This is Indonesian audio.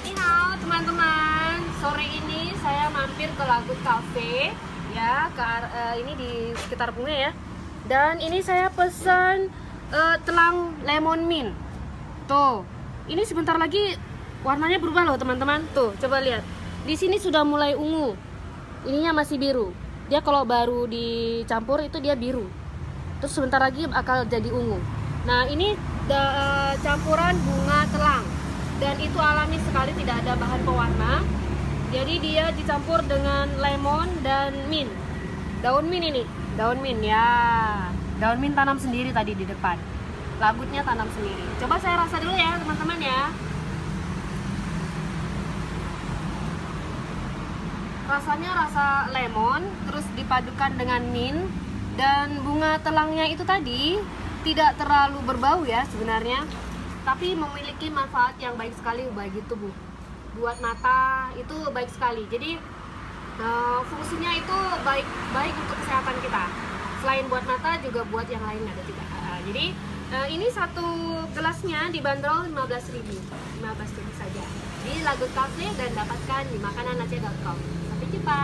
Ini halo teman-teman, sore ini saya mampir ke Lagut Cafe ya, ini di sekitar Bunga ya. Dan ini saya pesan telang lemon mint. Tuh, ini sebentar lagi warnanya berubah loh teman-teman. Tuh, coba lihat. Di sini sudah mulai ungu. Ininya masih biru. Dia kalau baru dicampur itu dia biru. Terus sebentar lagi akan jadi ungu. Nah, ini campuran bunga telang. Dan itu alami sekali, tidak ada bahan pewarna. Jadi dia dicampur dengan lemon dan mint. Daun mint ini, daun mint ya. Daun mint tanam sendiri tadi di depan. Lagutnya tanam sendiri. Coba saya rasa dulu ya teman-teman ya. Rasanya rasa lemon, terus dipadukan dengan mint dan bunga telangnya itu tadi tidak terlalu berbau ya sebenarnya. Tapi memiliki manfaat yang baik sekali bagi tubuh. Buat mata itu baik sekali. Jadi fungsinya itu baik untuk kesehatan kita. Selain buat mata juga buat yang lain ada juga. Jadi ini satu gelasnya dibanderol 15.000 saja di Lagut Cafe dan dapatkan di makananaceh.com. Sampai jumpa.